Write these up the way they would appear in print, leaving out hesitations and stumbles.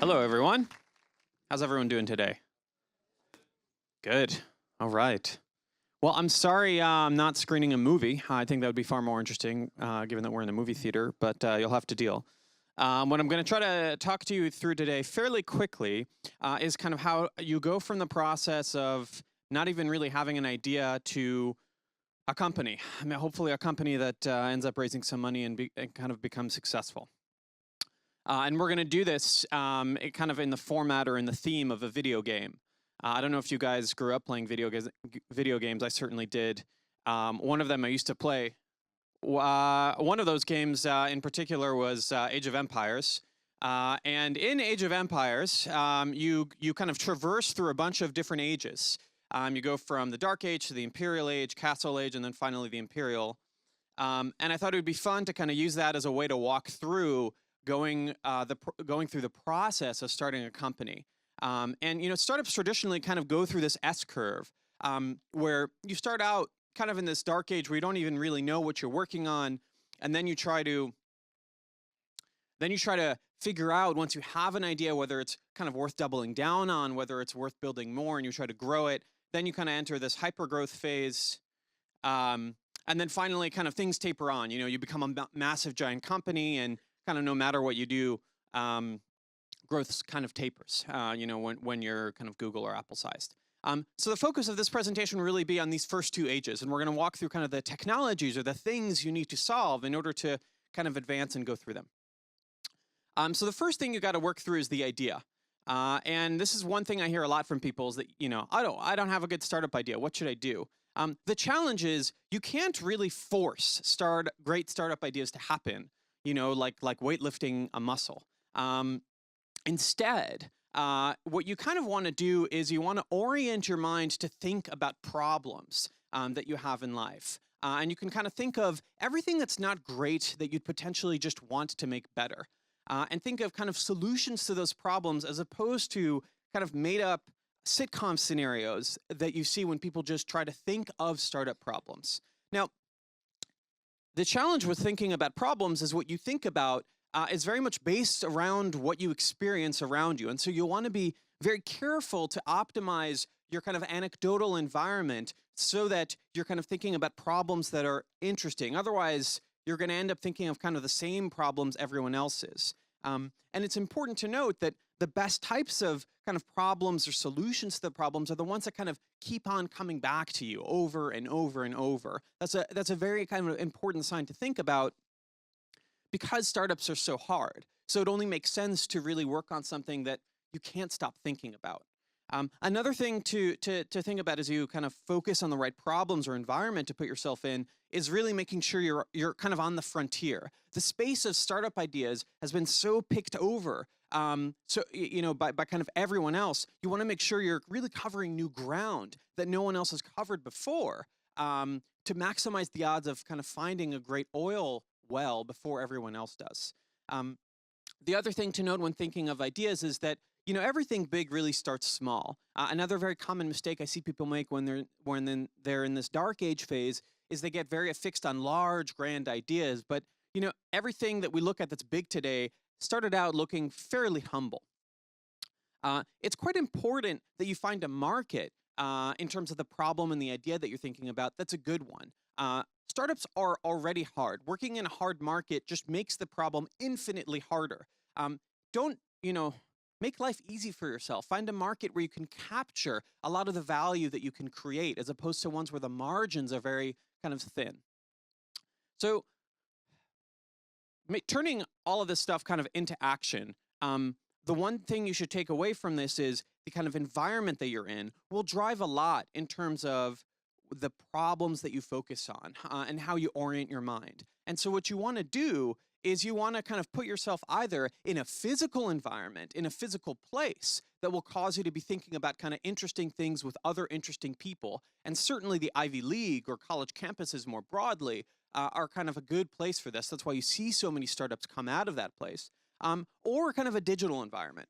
Hello, everyone. How's everyone doing today? Good. All right. Well, I'm sorry I'm not screening a movie. I think that would be far more interesting, given that we're in a movie theater, but you'll have to deal. What I'm going to try to talk to you through today fairly quickly is kind of how you go from the process of not even really having an idea to a company. I mean, hopefully a company that ends up raising some money and kind of becomes successful. And we're going to do this kind of in the format or in the theme of a video game. I don't know if you guys grew up playing video games. I certainly did. One of them I used to play. One of those games in particular was Age of Empires. And in Age of Empires, you kind of traverse through a bunch of different ages. You go from the Dark Age to the Imperial Age, Castle Age, and then finally the Imperial. And I thought it would be fun to kind of use that as a way to walk through going through the process of starting a company. And startups traditionally kind of go through this S curve, where you start out kind of in this dark age where you don't even really know what you're working on, and then you try to figure out, once you have an idea, whether it's kind of worth doubling down on, whether it's worth building more, and you try to grow it. Then you kind of enter this hyper growth phase. And then finally, kind of things taper on. You become a massive giant company, and kind of no matter what you do, growth kind of tapers, when you're kind of Google or Apple sized. So the focus of this presentation will really be on these first two ages, and we're going to walk through kind of the technologies or the things you need to solve in order to kind of advance and go through them. So the first thing you got to work through is the idea. And this is one thing I hear a lot from people is that, I don't have a good startup idea. What should I do? The challenge is you can't really force great startup ideas to happen, like weightlifting a muscle. Instead, what you kind of want to do is you want to orient your mind to think about problems that you have in life. And you can kind of think of everything that's not great that you'd potentially just want to make better. And think of kind of solutions to those problems as opposed to kind of made up sitcom scenarios that you see when people just try to think of startup problems. Now, the challenge with thinking about problems is what you think about is very much based around what you experience around you. And so you'll want to be very careful to optimize your kind of anecdotal environment so that you're kind of thinking about problems that are interesting. Otherwise, you're going to end up thinking of kind of the same problems everyone else is. And it's important to note that the best types of kind of problems or solutions to the problems are the ones that kind of keep on coming back to you over and over and over. That's a very kind of important sign to think about, because startups are so hard. So it only makes sense to really work on something that you can't stop thinking about. Another thing to think about as you kind of focus on the right problems or environment to put yourself in is really making sure you're kind of on the frontier. The space of startup ideas has been so picked over, by kind of everyone else. You want to make sure you're really covering new ground that no one else has covered before, to maximize the odds of kind of finding a great oil well before everyone else does. The other thing to note when thinking of ideas is that everything big really starts small. Another very common mistake I see people make when they're in this dark age phase is they get very affixed on large, grand ideas. But everything that we look at that's big today started out looking fairly humble. It's quite important that you find a market in terms of the problem and the idea that you're thinking about that's a good one. Startups are already hard. Working in a hard market just makes the problem infinitely harder. Don't make life easy for yourself. Find a market where you can capture a lot of the value that you can create, as opposed to ones where the margins are very kind of thin. So turning all of this stuff kind of into action, the one thing you should take away from this is the kind of environment that you're in will drive a lot in terms of the problems that you focus on and how you orient your mind. And so what you want to do is you want to kind of put yourself either in a physical environment, in a physical place that will cause you to be thinking about kind of interesting things with other interesting people. And certainly the Ivy League or college campuses more broadly are kind of a good place for this. That's why you see so many startups come out of that place. Or kind of a digital environment.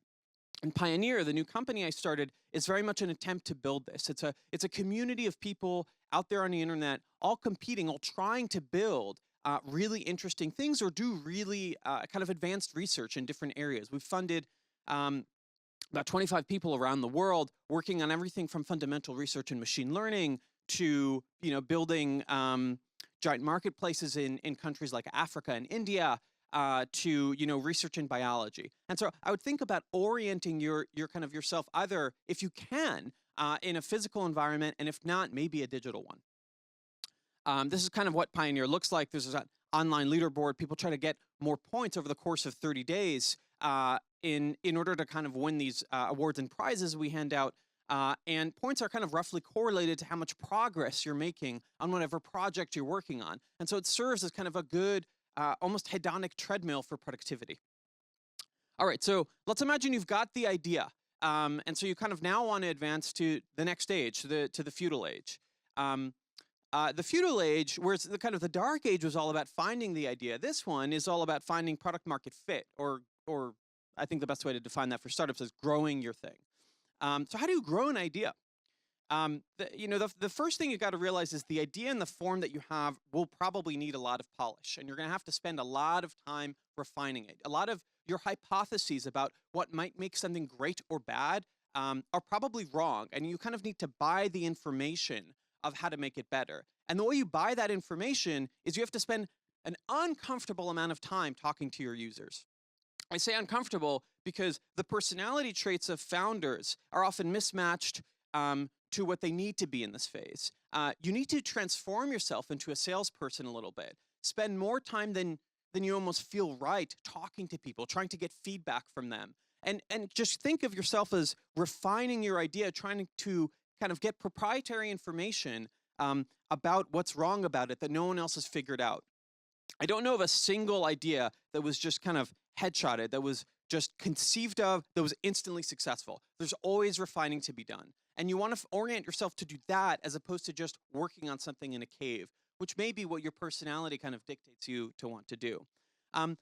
And Pioneer, the new company I started, is very much an attempt to build this. It's a community of people out there on the internet, all competing, all trying to build really interesting things or do really kind of advanced research in different areas. We've funded about 25 people around the world working on everything from fundamental research in machine learning to building giant marketplaces in countries like Africa and India, to research in biology. And so I would think about orienting your kind of yourself either, if you can, in a physical environment, and if not, maybe a digital one. This is kind of what Pioneer looks like. There's an online leaderboard. People try to get more points over the course of 30 days in order to kind of win these awards and prizes we hand out. And points are kind of roughly correlated to how much progress you're making on whatever project you're working on. And so it serves as kind of a good, almost hedonic treadmill for productivity. All right, so let's imagine you've got the idea. And so you kind of now want to advance to the next stage, to the feudal age. The feudal age, whereas the dark age was all about finding the idea, this one is all about finding product market fit, or I think the best way to define that for startups is growing your thing. So how do you grow an idea? The first thing you got to realize is the idea in the form that you have will probably need a lot of polish, and you're going to have to spend a lot of time refining it. A lot of your hypotheses about what might make something great or bad are probably wrong, and you kind of need to buy the information of how to make it better. And the way you buy that information is you have to spend an uncomfortable amount of time talking to your users. I say uncomfortable because the personality traits of founders are often mismatched to what they need to be in this phase. You need to transform yourself into a salesperson a little bit. Spend more time than you almost feel right talking to people, trying to get feedback from them. And just think of yourself as refining your idea, trying to kind of get proprietary information about what's wrong about it that no one else has figured out. I don't know of a single idea that was just kind of headshotted, that was just conceived of, that was instantly successful. There's always refining to be done. And you want to orient yourself to do that as opposed to just working on something in a cave, which may be what your personality kind of dictates you to want to do.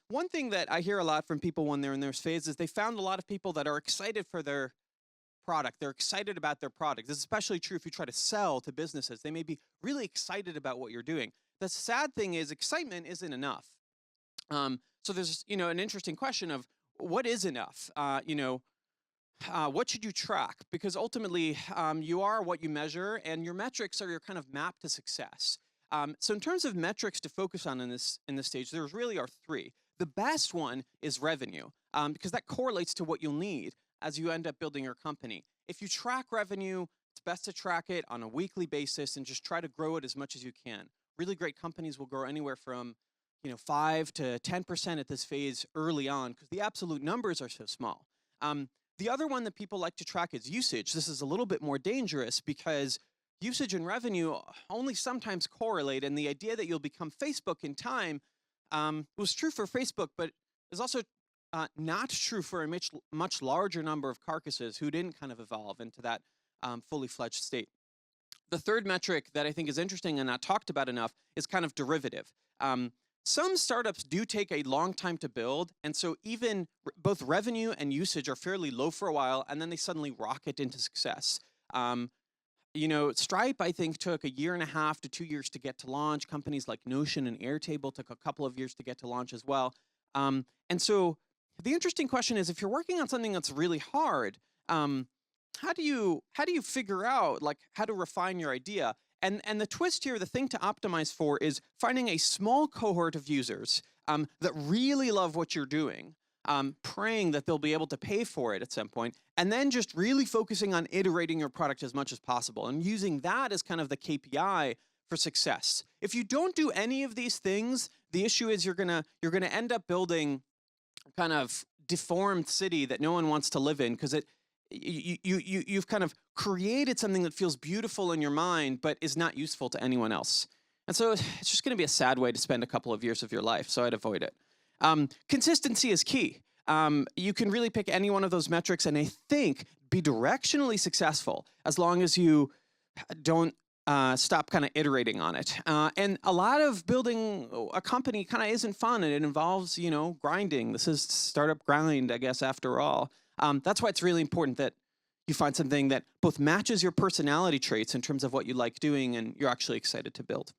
One thing that I hear a lot from people when they're in this phase is they found a lot of people that are excited for their product. They're excited about their product. This is especially true if you try to sell to businesses. They may be really excited about what you're doing. The sad thing is excitement isn't enough. So there's an interesting question of what is enough? What should you track? Because ultimately, you are what you measure, and your metrics are your kind of map to success. So in terms of metrics to focus on in this stage, there really are three. The best one is revenue, because that correlates to what you'll need as you end up building your company. If you track revenue, it's best to track it on a weekly basis and just try to grow it as much as you can. Really great companies will grow anywhere from 5 to 10% at this phase early on, because the absolute numbers are so small. The other one that people like to track is usage. This is a little bit more dangerous because usage and revenue only sometimes correlate, and the idea that you'll become Facebook in time was true for Facebook, but is also not true for a much larger number of carcasses who didn't kind of evolve into that fully fledged state. The third metric that I think is interesting and not talked about enough is kind of derivative. Some startups do take a long time to build, and so even both revenue and usage are fairly low for a while, and then they suddenly rocket into success. Stripe, I think, took 1.5 to 2 years to get to launch. Companies like Notion and Airtable took a couple of years to get to launch as well. And so the interesting question is, if you're working on something that's really hard, how do you figure out how to refine your idea? And the twist here, the thing to optimize for, is finding a small cohort of users that really love what you're doing, praying that they'll be able to pay for it at some point, and then just really focusing on iterating your product as much as possible and using that as kind of the KPI for success. If you don't do any of these things, the issue is you're gonna end up building kind of deformed city that no one wants to live in, because you've kind of created something that feels beautiful in your mind but is not useful to anyone else. And so it's just going to be a sad way to spend a couple of years of your life, so I'd avoid it. Consistency is key. You can really pick any one of those metrics and I think be directionally successful as long as you don't stop kind of iterating on it. And a lot of building a company kind of isn't fun, and it involves, grinding. This is startup grind, I guess, after all. That's why it's really important that you find something that both matches your personality traits in terms of what you like doing and you're actually excited to build.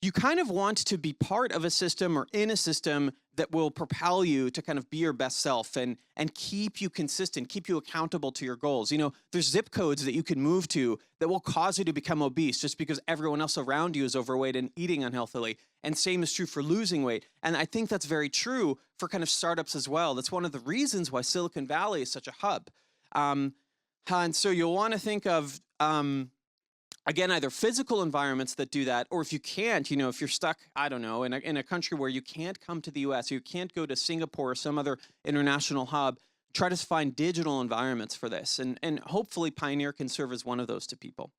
you kind of want to be part of a system or in a system that will propel you to kind of be your best self and keep you consistent, keep you accountable to your goals. You know, there's zip codes that you can move to that will cause you to become obese just because everyone else around you is overweight and eating unhealthily. And same is true for losing weight. And I think that's very true for kind of startups as well. That's one of the reasons why Silicon Valley is such a hub. And so you'll want to think of, again, either physical environments that do that, or if you can't, you know, if you're stuck, I don't know, in a country where you can't come to the US, you can't go to Singapore or some other international hub, try to find digital environments for this. And hopefully Pioneer can serve as one of those to people.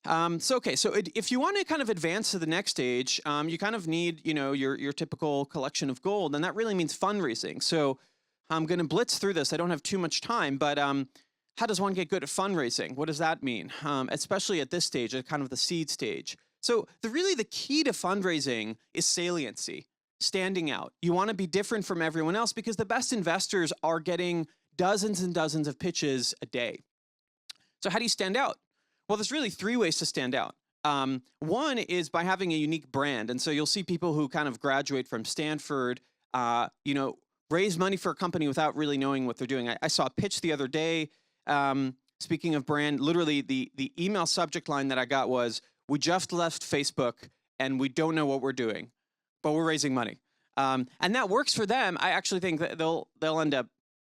So if you want to kind of advance to the next stage, you kind of need, you know, your typical collection of gold, and that really means fundraising. So I'm going to blitz through this. I don't have too much time, but how does one get good at fundraising? What does that mean? Especially at this stage, at kind of the seed stage. So really the key to fundraising is saliency, standing out. You want to be different from everyone else because the best investors are getting dozens and dozens of pitches a day. So how do you stand out? Well, there's really 3 ways to stand out. One is by having a unique brand. And so you'll see people who kind of graduate from Stanford, you know, raise money for a company without really knowing what they're doing. I saw a pitch the other day. Speaking of brand, literally the email subject line that I got was, "We just left Facebook and we don't know what we're doing, but we're raising money." And that works for them. I actually think that they'll end up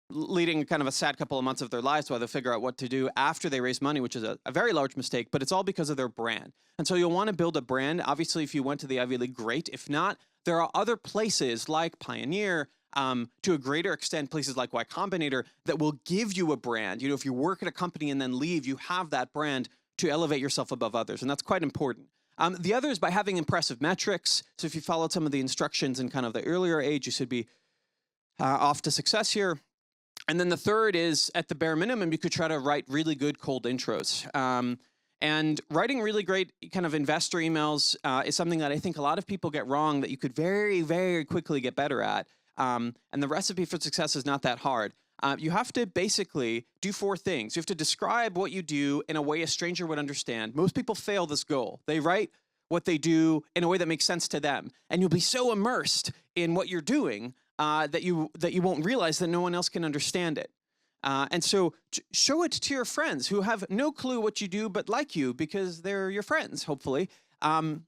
leading kind of a sad couple of months of their lives while they figure out what to do after they raise money, which is a very large mistake, but it's all because of their brand. And so you'll want to build a brand. Obviously, if you went to the Ivy League, great. If not, there are other places like Pioneer, to a greater extent, places like Y Combinator that will give you a brand. You know, if you work at a company and then leave, you have that brand to elevate yourself above others, and that's quite important. The other is by having impressive metrics. So if you followed some of the instructions in kind of the earlier age, you should be off to success here. And then the third is, at the bare minimum, you could try to write really good cold intros. And writing really great kind of investor emails is something that I think a lot of people get wrong that you could very, very quickly get better at. And the recipe for success is not that hard. You have to basically do 4 things. You have to describe what you do in a way a stranger would understand. Most people fail this goal. They write what they do in a way that makes sense to them. And you'll be so immersed in what you're doing that you won't realize that no one else can understand it. And so show it to your friends who have no clue what you do but like you because they're your friends, hopefully. And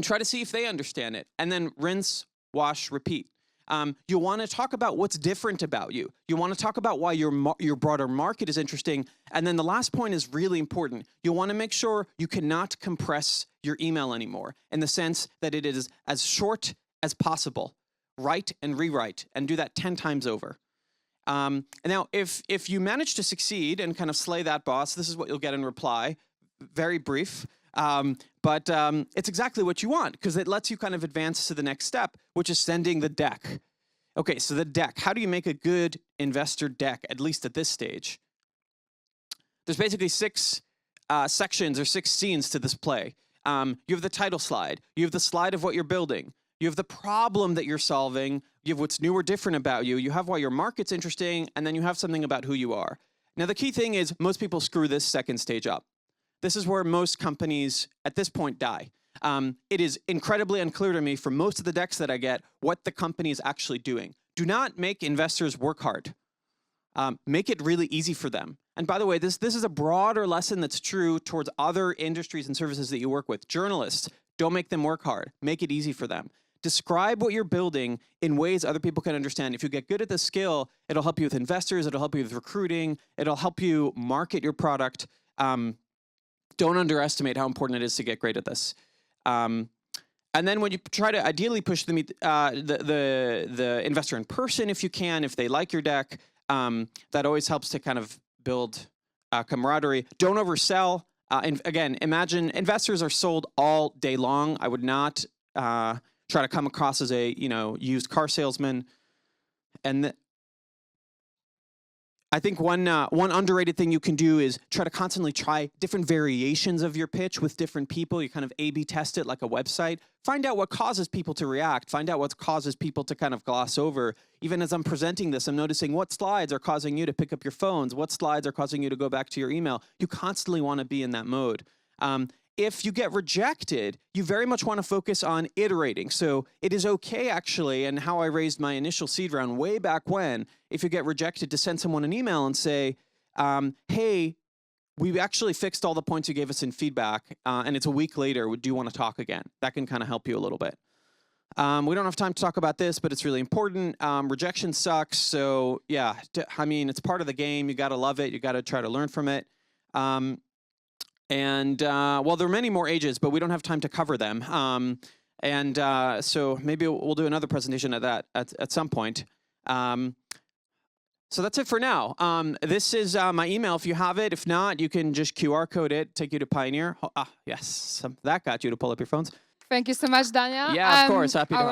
try to see if they understand it. And then rinse, wash, repeat. You want to talk about what's different about you. You want to talk about why your broader market is interesting. And then the last point is really important. You want to make sure you cannot compress your email anymore in the sense that it is as short as possible. Write and rewrite and do that 10 times over. Now, if you manage to succeed and kind of slay that boss, this is what you'll get in reply. Very brief. But it's exactly what you want because it lets you kind of advance to the next step, which is sending the deck. Okay, so the deck. How do you make a good investor deck, at least at this stage? There's basically 6 sections or 6 scenes to this play. You have the title slide. You have the slide of what you're building. You have the problem that you're solving. You have what's new or different about you. You have why your market's interesting, and then you have something about who you are. Now, the key thing is most people screw this second stage up. This is where most companies at this point die. It is incredibly unclear to me from most of the decks that I get what the company is actually doing. Do not make investors work hard. Make it really easy for them. And by the way, this is a broader lesson that's true towards other industries and services that you work with. Journalists, don't make them work hard. Make it easy for them. Describe what you're building in ways other people can understand. If you get good at this skill, it'll help you with investors. It'll help you with recruiting. It'll help you market your product. Don't underestimate how important it is to get great at this. And then when you try to ideally push the investor in person, if you can, if they like your deck, that always helps to kind of build camaraderie. Don't oversell. And again, imagine investors are sold all day long. I would not try to come across as a used car salesman. And I think one underrated thing you can do is try to constantly try different variations of your pitch with different people. You kind of A/B test it like a website. Find out what causes people to react. Find out what causes people to kind of gloss over. Even as I'm presenting this, I'm noticing what slides are causing you to pick up your phones. What slides are causing you to go back to your email. You constantly want to be in that mode. if you get rejected, you very much want to focus on iterating. So it is okay, actually, and how I raised my initial seed round way back when, if you get rejected, to send someone an email and say, hey, we actually fixed all the points you gave us in feedback, and it's a week later. Do you want to talk again? That can kind of help you a little bit. We don't have time to talk about this, but it's really important. Rejection sucks. So yeah, I mean, it's part of the game. You got to love it. You got to try to learn from it. Well, there are many more ages, but we don't have time to cover them. So maybe we'll do another presentation of that at some point. So that's it for now. This is my email if you have it. If not, you can just QR code it, take you to Pioneer. Yes, that got you to pull up your phones. Thank you so much, Daniel. Yeah, of course. Happy to help.